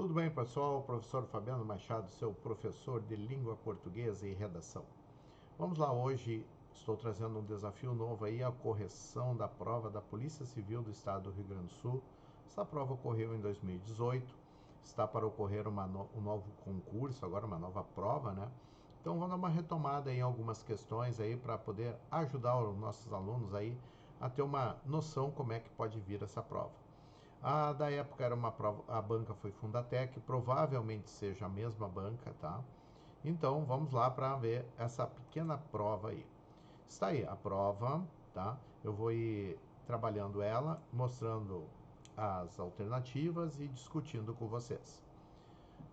Tudo bem, pessoal? Professor Fabiano Machado, seu professor de língua portuguesa e redação. Vamos lá, hoje estou trazendo um desafio novo aí, a correção da prova da Polícia Civil do Estado do Rio Grande do Sul. Essa prova ocorreu em 2018, está para ocorrer um novo concurso, agora uma nova prova, né? Então vamos dar uma retomada em algumas questões aí para poder ajudar os nossos alunos aí a ter uma noção como é que pode vir essa prova. A da época era uma prova, a banca foi Fundatec, provavelmente seja a mesma banca, tá? Então vamos lá para ver essa pequena prova aí. Está aí a prova, tá? Eu vou ir trabalhando ela, mostrando as alternativas e discutindo com vocês.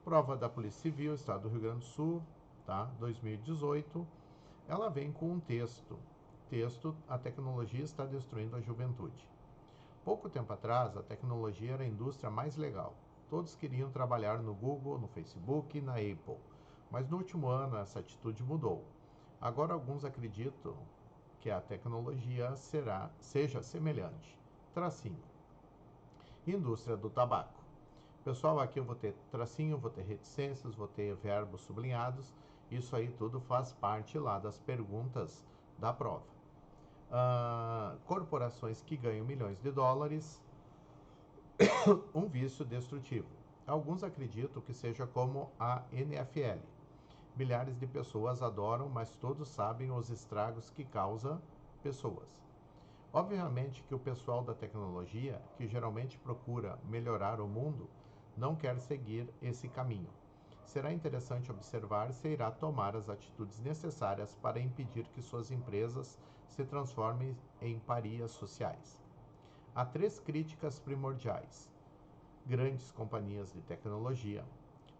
Prova da Polícia Civil, Estado do Rio Grande do Sul, tá? 2018. Ela vem com um texto. Texto: a tecnologia está destruindo a juventude. Pouco tempo atrás, a tecnologia era a indústria mais legal. Todos queriam trabalhar no Google, no Facebook e na Apple. Mas no último ano, essa atitude mudou. Agora, alguns acreditam que a tecnologia seja semelhante. Tracinho. Indústria do tabaco. Pessoal, aqui eu vou ter tracinho, vou ter reticências, vou ter verbos sublinhados. Isso aí tudo faz parte lá das perguntas da prova. Corporações que ganham milhões de dólares, um vício destrutivo. Alguns acreditam que seja como a NFL. Milhares de pessoas adoram, mas todos sabem os estragos que causa pessoas. Obviamente que o pessoal da tecnologia, que geralmente procura melhorar o mundo, não quer seguir esse caminho. Será interessante observar se irá tomar as atitudes necessárias para impedir que suas empresas se transformem em parias sociais. Há três críticas primordiais: grandes companhias de tecnologia.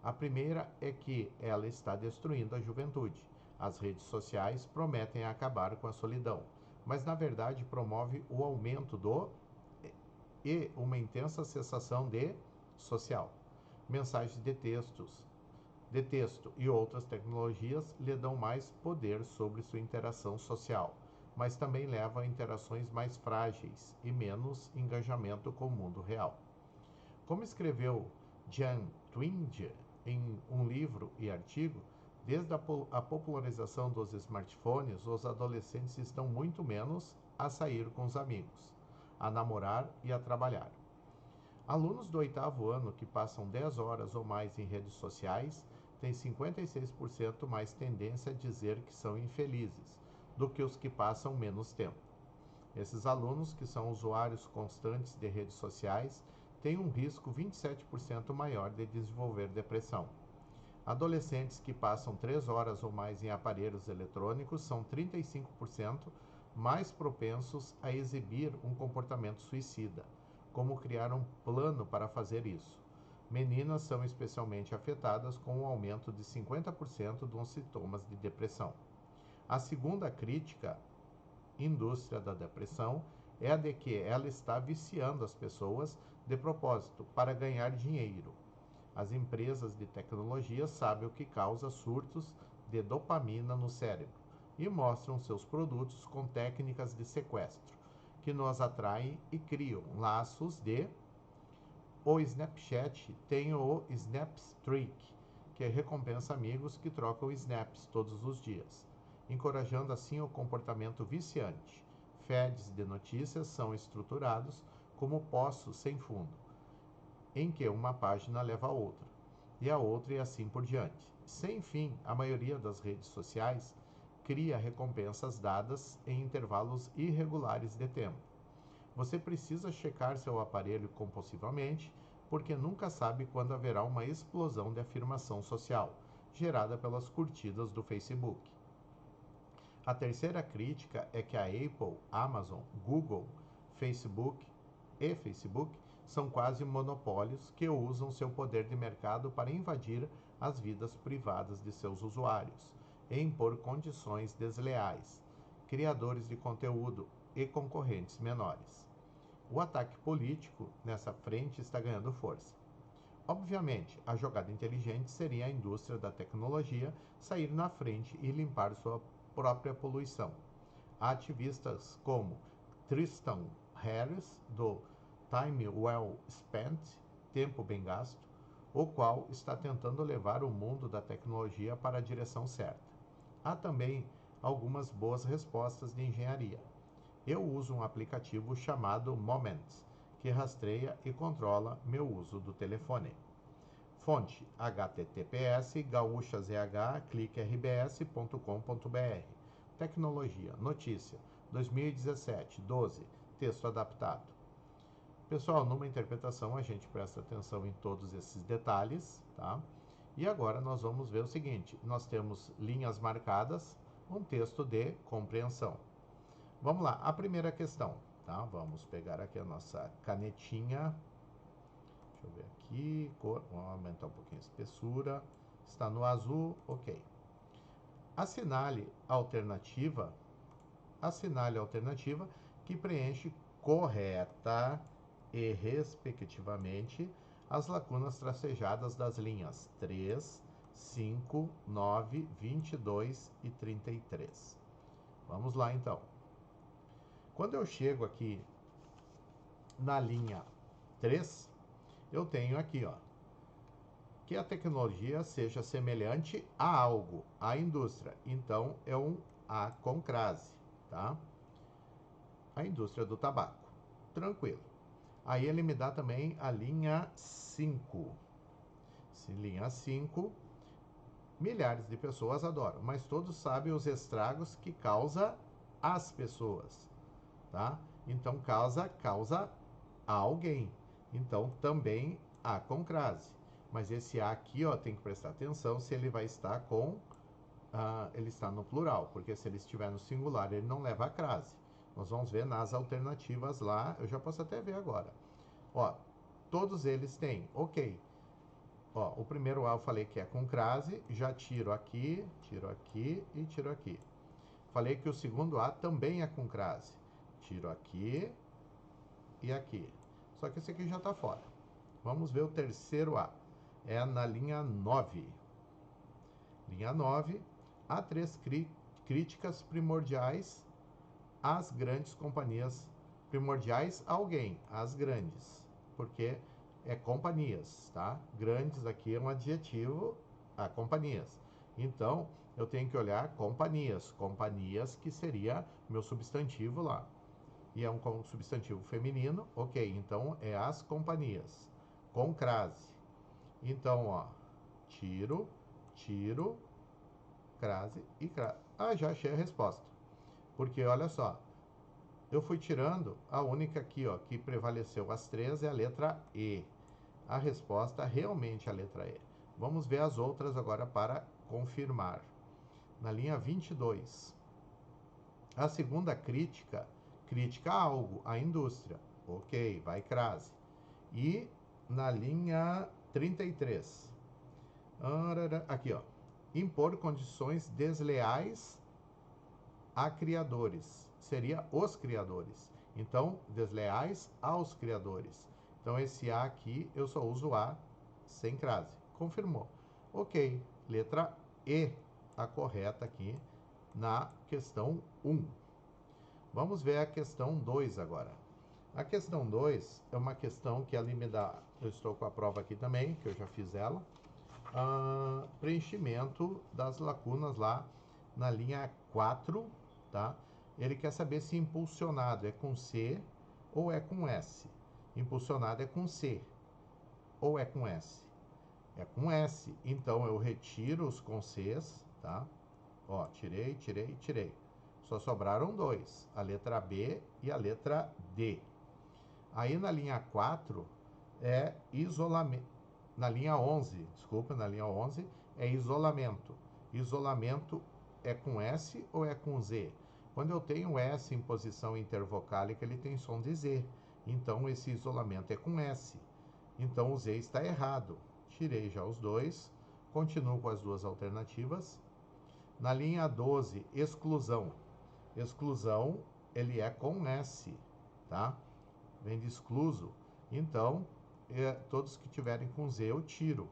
A primeira é que ela está destruindo a juventude. As redes sociais prometem acabar com a solidão, mas na verdade promove o aumento e uma intensa sensação de social. Mensagens de texto e outras tecnologias lhe dão mais poder sobre sua interação social, mas também levam a interações mais frágeis e menos engajamento com o mundo real. Como escreveu Jan Twinger em um livro e artigo, desde a popularização dos smartphones, os adolescentes estão muito menos a sair com os amigos, a namorar e a trabalhar. Alunos do 8º ano que passam 10 horas ou mais em redes sociais têm 56% mais tendência a dizer que são infelizes do que os que passam menos tempo. Esses alunos, que são usuários constantes de redes sociais, têm um risco 27% maior de desenvolver depressão. Adolescentes que passam 3 horas ou mais em aparelhos eletrônicos são 35% mais propensos a exibir um comportamento suicida. Como criar um plano para fazer isso? Meninas são especialmente afetadas com um aumento de 50% dos sintomas de depressão. A segunda crítica, indústria da depressão, é a de que ela está viciando as pessoas de propósito para ganhar dinheiro. As empresas de tecnologia sabem o que causa surtos de dopamina no cérebro e mostram seus produtos com técnicas de sequestro, que nos atraem e criam laços de... O Snapchat tem o Snapstreak, que recompensa amigos que trocam snaps todos os dias, encorajando assim o comportamento viciante. Feeds de notícias são estruturados como poços sem fundo, em que uma página leva a outra, e a outra e assim por diante. Sem fim, a maioria das redes sociais cria recompensas dadas em intervalos irregulares de tempo. Você precisa checar seu aparelho compulsivamente, porque nunca sabe quando haverá uma explosão de afirmação social, gerada pelas curtidas do Facebook. A terceira crítica é que a Apple, Amazon, Google, Facebook são quase monopólios que usam seu poder de mercado para invadir as vidas privadas de seus usuários e impor condições desleais, criadores de conteúdo e concorrentes menores. O ataque político nessa frente está ganhando força. Obviamente, a jogada inteligente seria a indústria da tecnologia sair na frente e limpar sua própria poluição. Ativistas como Tristan Harris, do Time Well Spent, Tempo Bem Gasto, o qual está tentando levar o mundo da tecnologia para a direção certa. Há também algumas boas respostas de engenharia. Eu uso um aplicativo chamado Moments, que rastreia e controla meu uso do telefone. Fonte https gaúchazh.cliquerbs.com.br. Tecnologia, notícia, 2017, 12, texto adaptado. Pessoal, numa interpretação a gente presta atenção em todos esses detalhes, tá? E agora nós vamos ver o seguinte, nós temos linhas marcadas, um texto de compreensão. Vamos lá, a primeira questão, tá? Vamos pegar aqui a nossa canetinha. Deixa eu ver aqui, cor, vamos aumentar um pouquinho a espessura. Está no azul, ok. Assinale a alternativa que preenche correta e respectivamente as lacunas tracejadas das linhas 3, 5, 9, 22 e 33. Vamos lá então. Quando eu chego aqui na linha 3, eu tenho aqui, ó, que a tecnologia seja semelhante a algo, a indústria. Então, é um A com crase, tá? A indústria do tabaco. Tranquilo. Aí ele me dá também a linha 5. Linha 5, milhares de pessoas adoram, mas todos sabem os estragos que causa às pessoas, tá? Então, causa a alguém. Então, também A com crase. Mas esse A aqui, ó, tem que prestar atenção se ele vai estar com... ele está no plural, porque se ele estiver no singular, ele não leva a crase. Nós vamos ver nas alternativas lá, eu já posso até ver agora. Ó, todos eles têm, ok. Ó, o primeiro A eu falei que é com crase, já tiro aqui e tiro aqui. Falei que o segundo A também é com crase. Tiro aqui e aqui. Só que esse aqui já está fora. Vamos ver o terceiro A. É na linha 9. Linha 9, há 3 críticas primordiais às grandes companhias. Primordiais a alguém, às grandes. Porque é companhias, tá? Grandes aqui é um adjetivo a companhias. Então, eu tenho que olhar companhias. Companhias que seria meu substantivo lá. E é um substantivo feminino, ok. Então, é as companhias. Com crase. Então, ó, tiro, crase e crase. Ah, já achei a resposta. Porque, olha só, eu fui tirando, a única aqui, ó, que prevaleceu as 3 é a letra E. A resposta realmente é a letra E. Vamos ver as outras agora para confirmar. Na linha 22, a segunda crítica a algo, a indústria. Ok, vai crase. E na linha 33, aqui, ó, impor condições desleais a criadores. Seria os criadores. Então, desleais aos criadores. Então, esse A aqui, eu só uso A sem crase. Confirmou. Ok, letra E, a correta aqui na questão 1. Vamos ver a questão 2 agora. A questão 2 é uma questão que ali me dá, eu estou com a prova aqui também, que eu já fiz ela, preenchimento das lacunas lá na linha 4, tá? Ele quer saber se impulsionado é com C ou é com S. Impulsionado é com C ou é com S. É com S, então eu retiro os com Cs, tá? Ó, tirei. Só sobraram 2, a letra B e a letra D. Aí na linha 4 é isolamento. Na linha 11, desculpa, na linha 11 é isolamento. Isolamento é com S ou é com Z? Quando eu tenho S em posição intervocálica, ele tem som de Z. Então esse isolamento é com S. Então o Z está errado. Tirei já os dois. Continuo com as duas alternativas. Na linha 12, exclusão. Exclusão, ele é com S, tá? Vem de excluso. Então, todos que tiverem com Z eu tiro.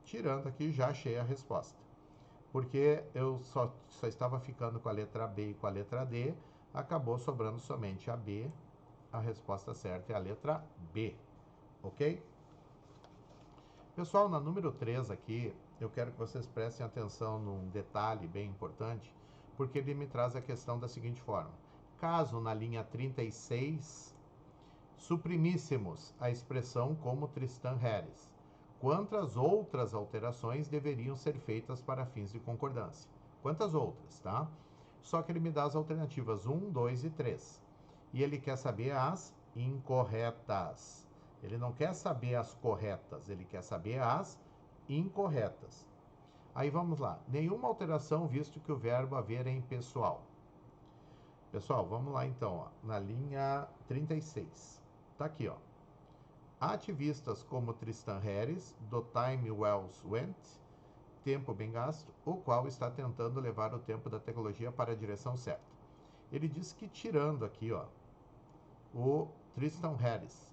Tirando aqui, já achei a resposta. Porque eu só estava ficando com a letra B e com a letra D, acabou sobrando somente a B. A resposta certa é a letra B, ok? Pessoal, na número 3 aqui, eu quero que vocês prestem atenção num detalhe bem importante, porque ele me traz a questão da seguinte forma. Caso na linha 36 suprimíssemos a expressão como Tristan Harris, quantas outras alterações deveriam ser feitas para fins de concordância? Quantas outras, tá? Só que ele me dá as alternativas 1, 2 e 3. E ele quer saber as incorretas. Ele não quer saber as corretas, ele quer saber as incorretas. Aí vamos lá. Nenhuma alteração, visto que o verbo haver é impessoal. Pessoal, vamos lá então, ó, na linha 36. Tá aqui, ó. Ativistas como Tristan Harris, do Time Well Spent, tempo bem gasto, o qual está tentando levar o tempo da tecnologia para a direção certa. Ele diz que tirando aqui, ó, o Tristan Harris,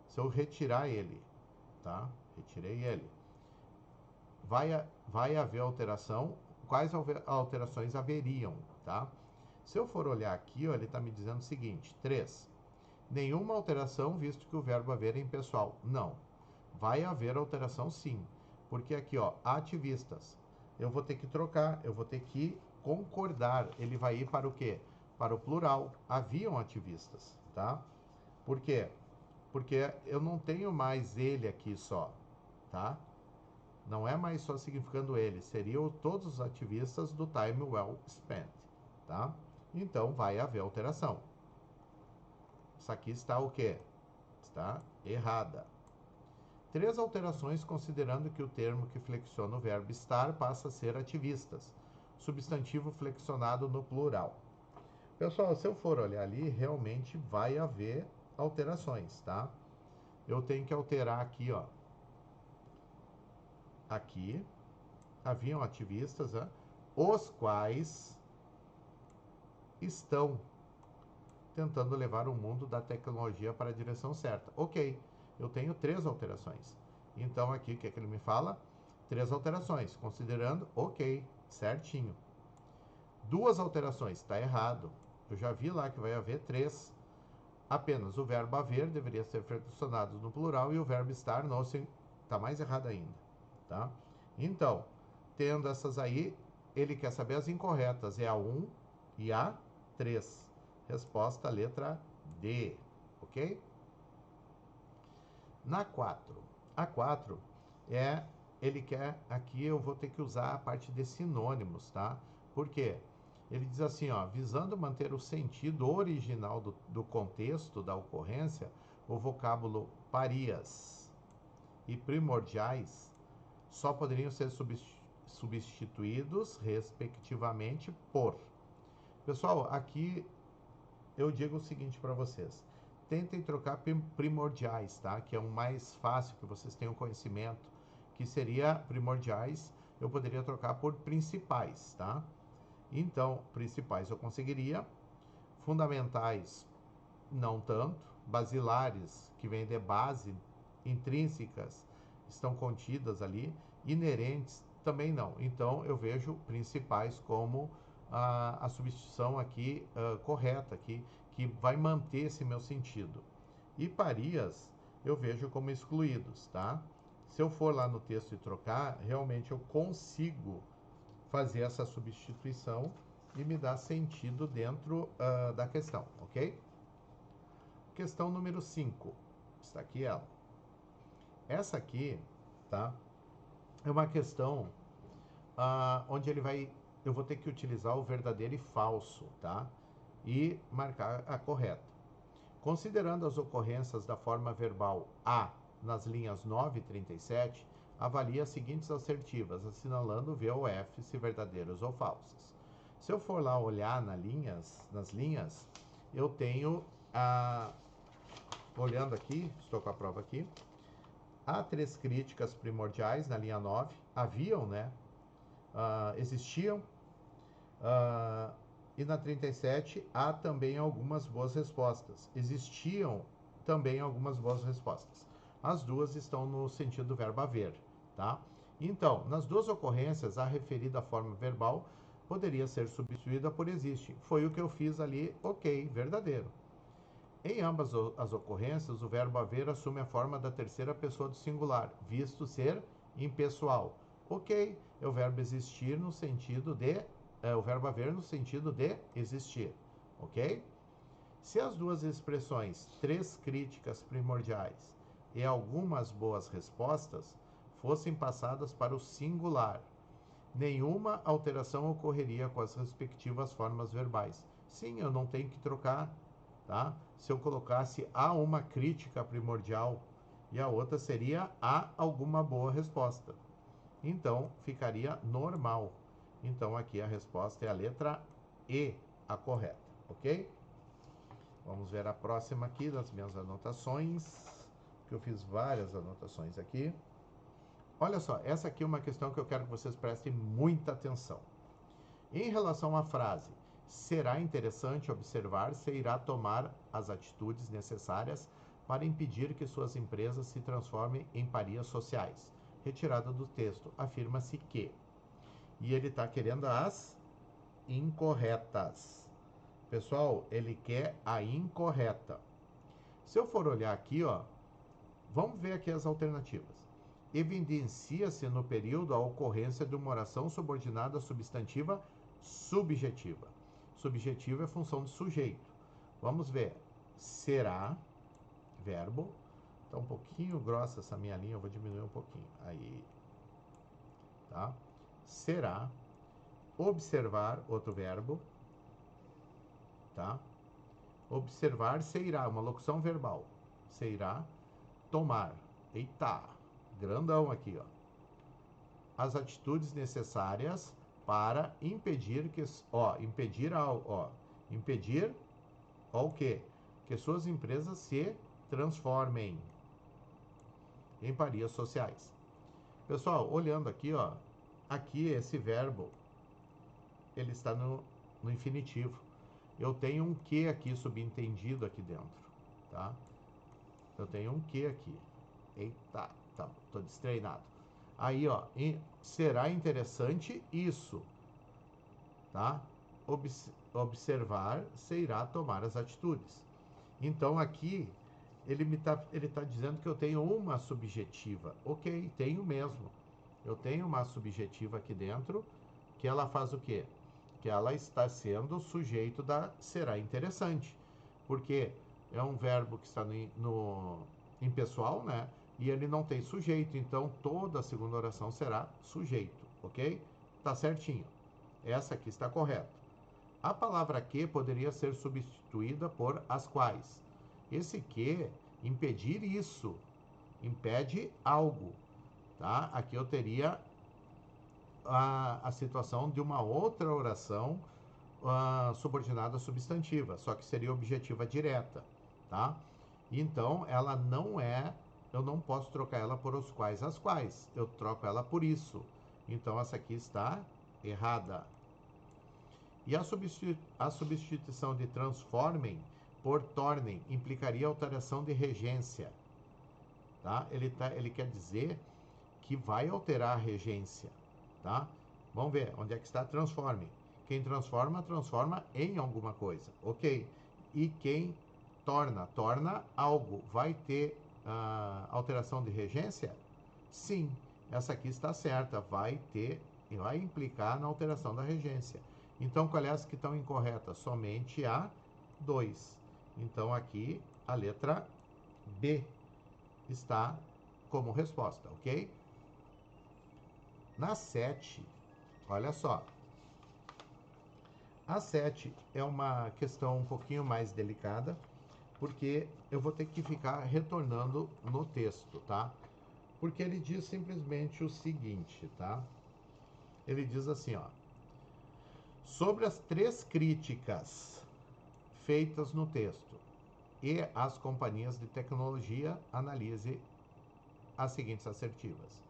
se eu retirar ele, tá? Retirei ele. Vai haver alteração. Quais alterações haveriam, tá? Se eu for olhar aqui, ó, ele está me dizendo o seguinte: 3. Nenhuma alteração, visto que o verbo haver é impessoal. Não. Vai haver alteração sim. Porque aqui, ó, ativistas. Eu vou ter que trocar, eu vou ter que concordar. Ele vai ir para o quê? Para o plural. Haviam ativistas, tá? Por quê? Porque eu não tenho mais ele aqui só, tá? Não é mais só significando ele. Seriam todos os ativistas do time well spent, tá? Então, vai haver alteração. Isso aqui está o quê? Está errada. 3 alterações considerando que o termo que flexiona o verbo estar passa a ser ativistas. Substantivo flexionado no plural. Pessoal, se eu for olhar ali, realmente vai haver alterações, tá? Eu tenho que alterar aqui, ó. Aqui, haviam ativistas, né, os quais estão tentando levar o mundo da tecnologia para a direção certa. Ok, eu tenho 3 alterações. Então aqui, o que é que ele me fala? 3 alterações, considerando, ok, certinho. 2 alterações, está errado. Eu já vi lá que vai haver 3. Apenas o verbo haver deveria ser flexionado no plural e o verbo estar no está mais errado ainda, tá? Então, tendo essas aí, ele quer saber as incorretas, é a 1 e a 3. Resposta, letra D, ok? Na 4, a 4 é, ele quer, aqui eu vou ter que usar a parte de sinônimos, tá? Por quê? Ele diz assim, ó, visando manter o sentido original do contexto da ocorrência, o vocábulo parias e primordiais só poderiam ser substituídos, respectivamente, por. Pessoal, aqui eu digo o seguinte para vocês. Tentem trocar primordiais, tá? Que é o mais fácil, que vocês tenham conhecimento, que seria primordiais, eu poderia trocar por principais, tá? Então, principais eu conseguiria, fundamentais não tanto, basilares, que vêm de base, intrínsecas, estão contidas ali, inerentes também não. Então, eu vejo principais como a substituição aqui correta, aqui, que vai manter esse meu sentido. E parias, eu vejo como excluídos, tá? Se eu for lá no texto e trocar, realmente eu consigo fazer essa substituição e me dá sentido dentro da questão, ok? Questão número 5. Está aqui ela. Essa aqui, tá? É uma questão onde eu vou ter que utilizar o verdadeiro e falso, tá? E marcar a correta. Considerando as ocorrências da forma verbal a nas linhas 9 e 37, avalie as seguintes assertivas, assinalando V ou F se verdadeiras ou falsas. Se eu for lá olhar nas linhas, eu tenho olhando aqui, estou com a prova aqui, há 3 críticas primordiais na linha 9, haviam, né? Existiam, e na 37 há também algumas boas respostas. Existiam também algumas boas respostas. As duas estão no sentido do verbo haver, tá? Então, nas 2 ocorrências, a referida forma verbal poderia ser substituída por existe. Foi o que eu fiz ali, ok, verdadeiro. Em ambas as ocorrências, o verbo haver assume a forma da terceira pessoa do singular, visto ser impessoal. Ok, é o verbo existir no sentido de... o verbo haver no sentido de existir. Ok? Se as duas expressões, três críticas primordiais e algumas boas respostas, fossem passadas para o singular, nenhuma alteração ocorreria com as respectivas formas verbais. Sim, eu não tenho que trocar, tá? Se eu colocasse há uma crítica primordial e a outra seria há alguma boa resposta. Então, ficaria normal. Então, aqui a resposta é a letra E, a correta, ok? Vamos ver a próxima aqui das minhas anotações, que eu fiz várias anotações aqui. Olha só, essa aqui é uma questão que eu quero que vocês prestem muita atenção. Em relação à frase, será interessante observar se irá tomar as atitudes necessárias para impedir que suas empresas se transformem em parias sociais. Retirada do texto, afirma-se que. E ele está querendo as incorretas. Pessoal, ele quer a incorreta. Se eu for olhar aqui, ó, vamos ver aqui as alternativas. Evidencia-se no período a ocorrência de uma oração subordinada substantiva subjetiva. Subjetiva é função de sujeito. Vamos ver. Será, verbo. Tá um pouquinho grossa essa minha linha, eu vou diminuir um pouquinho. Aí. Tá? Será. Observar, outro verbo. Tá? Observar, se irá, uma locução verbal. Se irá. Tomar. Eita, grandão aqui, ó. As atitudes necessárias para impedir que, impedir o quê? Que suas empresas se transformem em parias sociais. Pessoal, olhando aqui, ó, aqui esse verbo, ele está no infinitivo. Eu tenho um que aqui subentendido aqui dentro, tá? Eu tenho um que aqui. Eita, tá, tô destreinado. Aí, ó, será interessante isso, tá? Observar se irá tomar as atitudes. Então, aqui, ele tá dizendo que eu tenho uma subjetiva. Ok, tenho mesmo. Eu tenho uma subjetiva aqui dentro, que ela faz o quê? Que ela está sendo o sujeito da será interessante. Porque é um verbo que está no impessoal, né? E ele não tem sujeito, então toda a segunda oração será sujeito, ok? Tá certinho. Essa aqui está correta. A palavra que poderia ser substituída por as quais. Esse que, impedir isso, impede algo, tá? Aqui eu teria a situação de uma outra oração subordinada substantiva, só que seria objetiva direta, tá? Então, ela não é, eu não posso trocar ela por os quais, as quais, eu troco ela por isso. Então, essa aqui está errada. E a substituição de transformem por tornem implicaria alteração de regência, tá? Ele quer dizer que vai alterar a regência, tá? Vamos ver, onde é que está transformem? Quem transforma, transforma em alguma coisa, ok? E quem torna algo, vai ter alteração de regência? Sim, essa aqui está certa, vai implicar na alteração da regência. Então, qual é as que estão incorretas? Somente a 2. Então, aqui, a letra B está como resposta, ok? Na 7, olha só. A 7 é uma questão um pouquinho mais delicada, porque eu vou ter que ficar retornando no texto, tá? Porque ele diz simplesmente o seguinte, tá? Ele diz assim, ó. Sobre as 3 críticas feitas no texto e as companhias de tecnologia, analise as seguintes assertivas.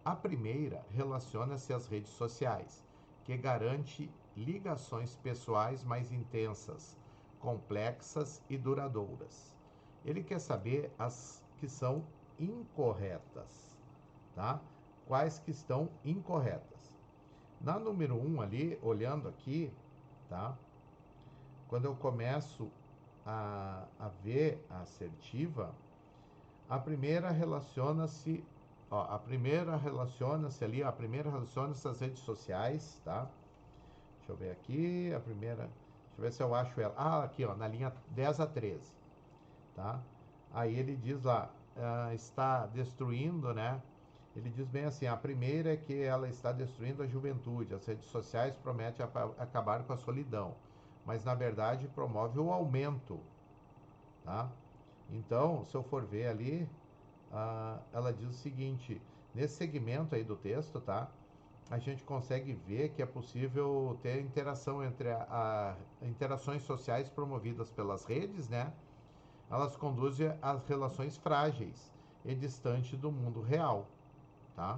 A primeira relaciona-se às redes sociais, que garante ligações pessoais mais intensas, complexas e duradouras. Ele quer saber as que são incorretas, tá? Quais que estão incorretas. Na número 1 ali, olhando aqui, tá? Quando eu começo a V assertiva, a primeira relaciona-se, a primeira relaciona-se às redes sociais, tá? Deixa eu ver aqui, deixa eu ver se eu acho ela. Aqui, na linha 10 a 13, tá? Aí ele diz lá, está destruindo, né? Ele diz bem assim, a primeira é que ela está destruindo a juventude. As redes sociais prometem acabar com a solidão, mas na verdade promove o aumento, tá? Então, se eu for ver ali, ela diz o seguinte, nesse segmento aí do texto, tá? A gente consegue ver que é possível ter interação entre interações sociais promovidas pelas redes, né? Elas conduzem às relações frágeis e distantes do mundo real, tá?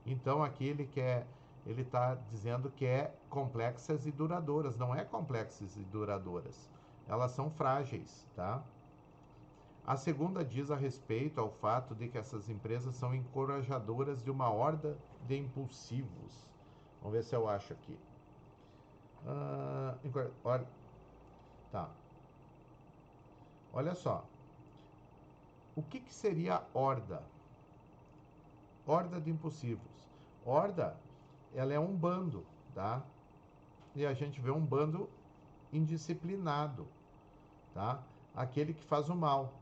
Então aqui ele está dizendo que é complexas e duradouras. Não é complexas e duradouras. Elas são frágeis, tá? A segunda diz a respeito ao fato de que essas empresas são encorajadoras de uma horda de impulsivos. Vamos ver se eu acho aqui. Tá. Olha só. O que seria horda? Horda de impulsivos. Horda, ela é um bando, tá? E a gente vê um bando indisciplinado, tá? Aquele que faz o mal.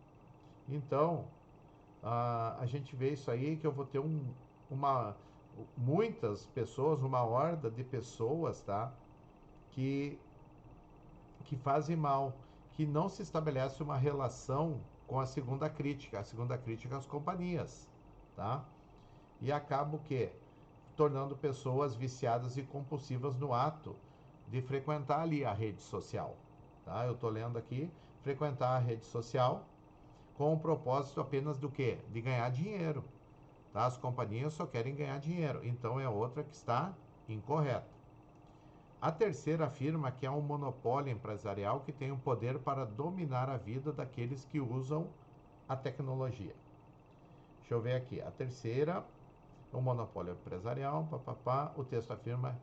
Então, a gente vê isso aí, que eu vou ter muitas pessoas, uma horda de pessoas, tá? Que fazem mal, que não se estabelece uma relação com a segunda crítica às companhias, tá? E acaba o quê? Tornando pessoas viciadas e compulsivas no ato de frequentar ali a rede social, tá? Eu tô lendo aqui, frequentar a rede social com o propósito apenas do quê? De ganhar dinheiro, tá? As companhias só querem ganhar dinheiro, então é outra que está incorreta. A terceira afirma que é um monopólio empresarial que tem o poder para dominar a vida daqueles que usam a tecnologia. Deixa eu ver aqui. A terceira, o monopólio empresarial, o texto afirma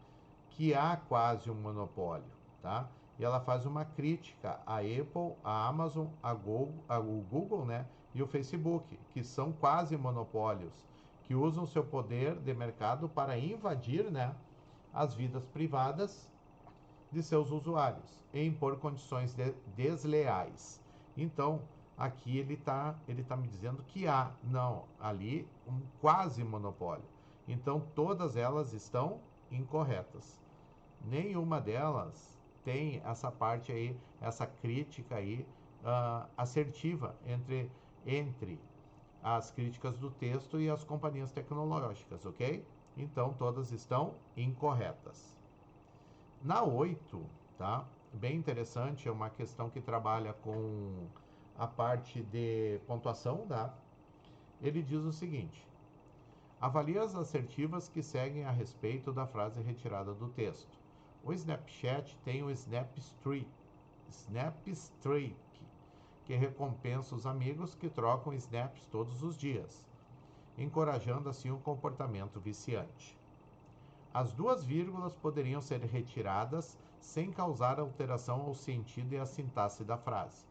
que há quase um monopólio, tá? E ela faz uma crítica à Apple, à Amazon, o Google, né? E o Facebook, que são quase monopólios, que usam seu poder de mercado para invadir, né, as vidas privadas de seus usuários e impor condições desleais. Então, aqui ele tá me dizendo que há, não, ali um quase monopólio. Então, todas elas estão incorretas. Nenhuma delas tem essa parte aí, essa crítica aí assertiva entre as críticas do texto e as companhias tecnológicas, ok? Então, todas estão incorretas. Na 8, tá? Bem interessante, é uma questão que trabalha com a parte de pontuação, tá? Ele diz o seguinte: avalie as assertivas que seguem a respeito da frase retirada do texto. O Snapchat tem o Snapstreak, que recompensa os amigos que trocam snaps todos os dias, encorajando assim um comportamento viciante. As duas vírgulas poderiam ser retiradas sem causar alteração ao sentido e à sintaxe da frase.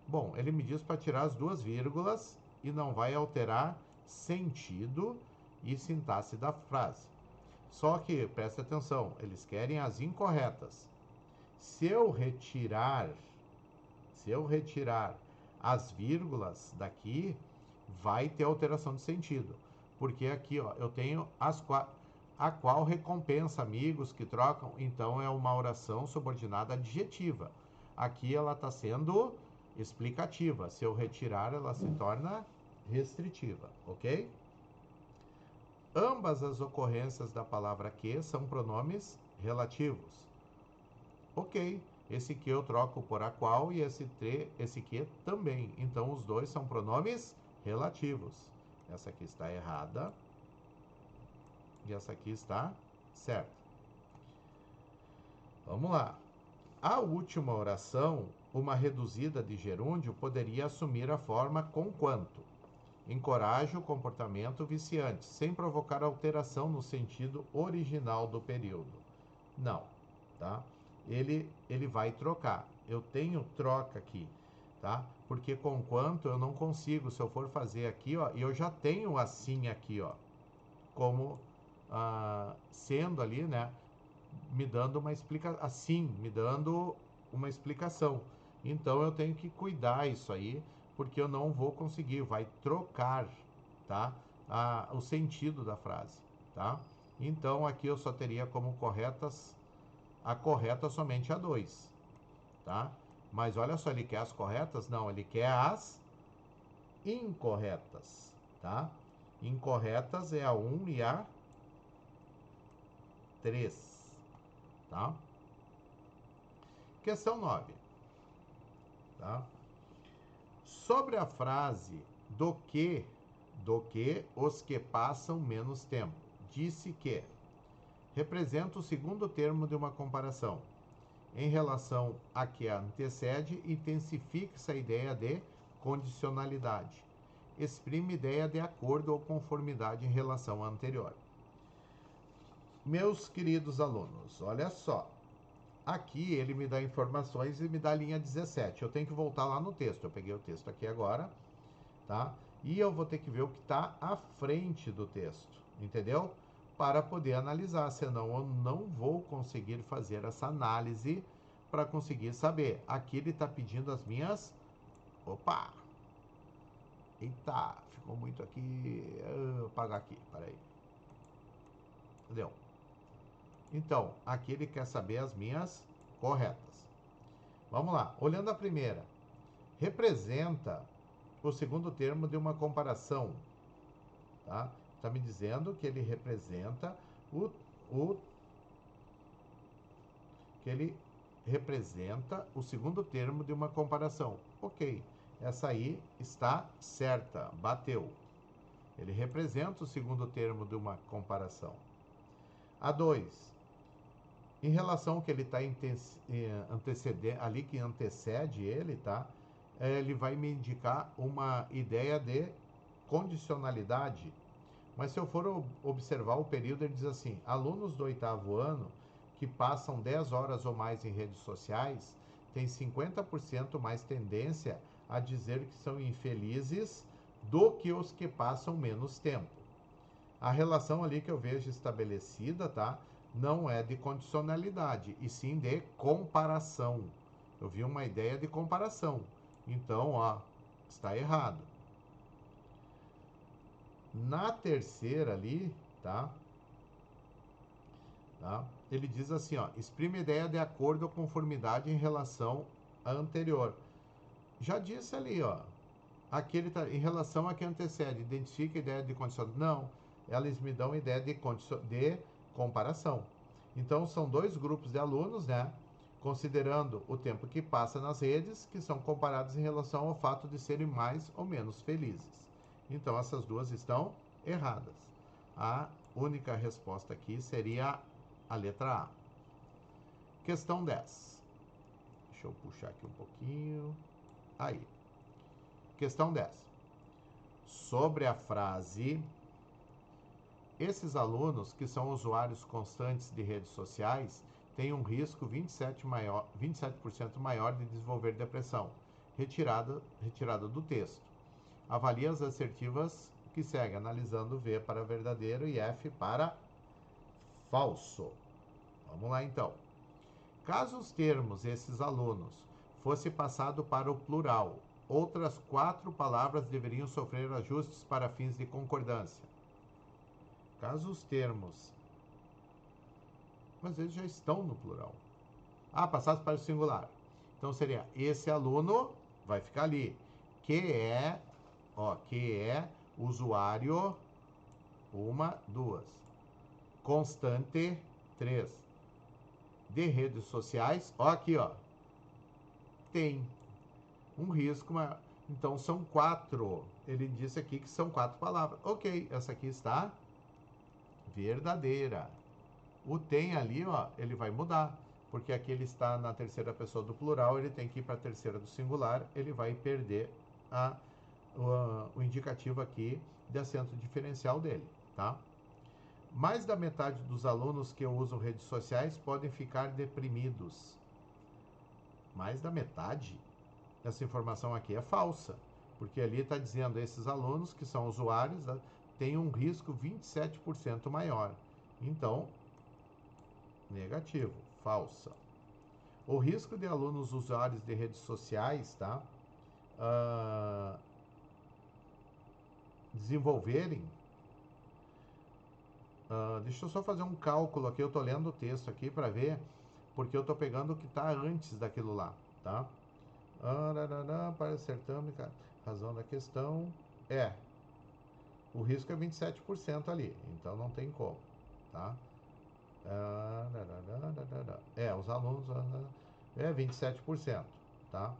Bom, ele me diz para tirar as duas vírgulas e não vai alterar sentido e sintaxe da frase. Só que, preste atenção, eles querem as incorretas. Se eu retirar as vírgulas daqui, vai ter alteração de sentido. Porque aqui, eu tenho a qual recompensa amigos que trocam, então é uma oração subordinada adjetiva. Aqui ela está sendo explicativa. Se eu retirar, ela se torna restritiva, ok? Ambas as ocorrências da palavra que são pronomes relativos. Ok, esse que eu troco por a qual e esse que também. Então os dois são pronomes relativos. Essa aqui está errada. E essa aqui está certa. Vamos lá. A última oração, uma reduzida de gerúndio, poderia assumir a forma conquanto. Encoraja o comportamento viciante, sem provocar alteração no sentido original do período. Não, tá? Ele vai trocar. Eu tenho troca aqui. tá? Porque com quanto eu não consigo, se eu for fazer aqui, ó, e eu já tenho assim aqui, ó, como sendo ali, né, me dando uma explicação, assim, me dando uma explicação. Então eu tenho que cuidar isso aí, porque eu não vou conseguir, vai trocar, tá? O sentido da frase, tá? Então aqui eu só teria como corretas, a correta somente a 2, tá? Mas olha só, ele quer as corretas? Não, ele quer as incorretas, tá? Incorretas é a 1 e a 3, tá? Questão 9, tá? Sobre a frase do que os que passam menos tempo, disse que representa o segundo termo de uma comparação. Em relação a que a antecede, intensifica-se a ideia de condicionalidade. Exprime ideia de acordo ou conformidade em relação à anterior. Meus queridos alunos, olha só. Aqui ele me dá informações e me dá a linha 17. Eu tenho que voltar lá no texto. Eu peguei o texto aqui agora, tá? E eu vou ter que ver o que está à frente do texto, entendeu? Para poder analisar, senão eu não vou conseguir fazer essa análise para conseguir saber. Aqui ele está pedindo as minhas... Opa! Eita, ficou muito aqui. Vou apagar aqui, peraí. Entendeu? Então, aqui ele quer saber as minhas corretas. Vamos lá, olhando a primeira. Representa o segundo termo de uma comparação, tá? Está me dizendo que ele representa que ele representa o segundo termo de uma comparação. Ok, essa aí está certa, bateu. Ele representa o segundo termo de uma comparação. A 2, em relação ao que ele está antecedendo, ali que antecede ele, tá? Ele vai me indicar uma ideia de condicionalidade. Mas se eu for observar o período, ele diz assim: alunos do 8º ano que passam 10 horas ou mais em redes sociais têm 50% mais tendência a dizer que são infelizes do que os que passam menos tempo. A relação ali que eu vejo estabelecida, tá? Não é de condicionalidade, e sim de comparação. Eu vi uma ideia de comparação. Então, ó, está errado. Na terceira ali, tá? Ele diz assim, ó, exprime a ideia de acordo ou conformidade em relação à anterior. Já disse ali, ó, aqui ele tá em relação a que antecede, identifica a ideia de condição. Não, elas me dão ideia de comparação. Então, são dois grupos de alunos, né? Considerando o tempo que passa nas redes, que são comparados em relação ao fato de serem mais ou menos felizes. Então, essas duas estão erradas. A única resposta aqui seria a letra A. Questão 10. Deixa eu puxar aqui um pouquinho. Aí. Questão 10. Sobre a frase, esses alunos que são usuários constantes de redes sociais têm um risco 27% maior de desenvolver depressão. Retirada do texto. Avalie as assertivas que seguem, analisando V para verdadeiro e F para falso. Vamos lá então. Caso os termos esses alunos fosse passado para o plural, outras 4 palavras deveriam sofrer ajustes para fins de concordância. Caso os termos, mas eles já estão no plural. Passados para o singular. Então seria esse aluno, vai ficar ali, que é usuário, 1, 2. Constante, 3. De redes sociais, ó aqui, ó, tem um risco maior. Então são 4. Ele disse aqui que são 4 palavras. Ok, essa aqui está verdadeira. O tem ali, ó, ele vai mudar, porque aqui ele está na terceira pessoa do plural, ele tem que ir para a terceira do singular, ele vai perder o indicativo aqui de acento diferencial dele, tá? Mais da metade dos alunos que usam redes sociais podem ficar deprimidos. Mais da metade? essa informação aqui é falsa, porque ali está dizendo esses alunos que são usuários, né, têm um risco 27% maior. Então, negativo, falsa. O risco de alunos usuários de redes sociais, tá? Desenvolverem. Deixa eu só fazer um cálculo aqui, eu tô lendo o texto aqui para ver, porque eu tô pegando o que está antes daquilo lá, tá? Para certame, razão da questão o risco é 27% ali, então não tem como, tá? Os alunos é 27%, tá?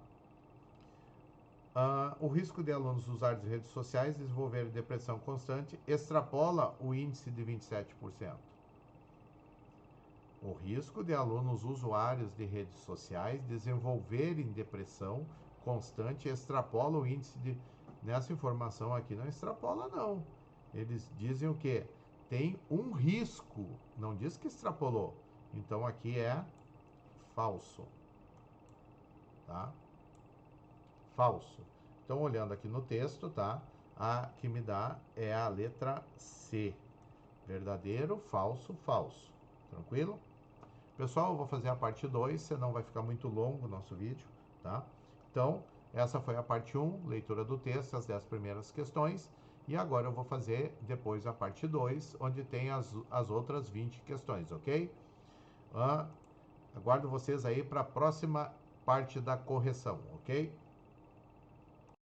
O risco de alunos usarem redes sociais desenvolverem depressão constante extrapola o índice de 27%. O risco de alunos usuários de redes sociais desenvolverem depressão constante extrapola o índice de... Nessa informação aqui não extrapola, não. Eles dizem o quê? Tem um risco, não diz que extrapolou. Então aqui é falso, tá? Falso. Então, olhando aqui no texto, tá? A que me dá é a letra C. Verdadeiro, falso, falso. Tranquilo? Pessoal, eu vou fazer a parte 2, senão vai ficar muito longo o nosso vídeo, tá? Então, essa foi a parte 1, leitura do texto, as 10 primeiras questões. E agora eu vou fazer depois a parte 2, onde tem as outras 20 questões, ok? Aguardo vocês aí para a próxima parte da correção, ok?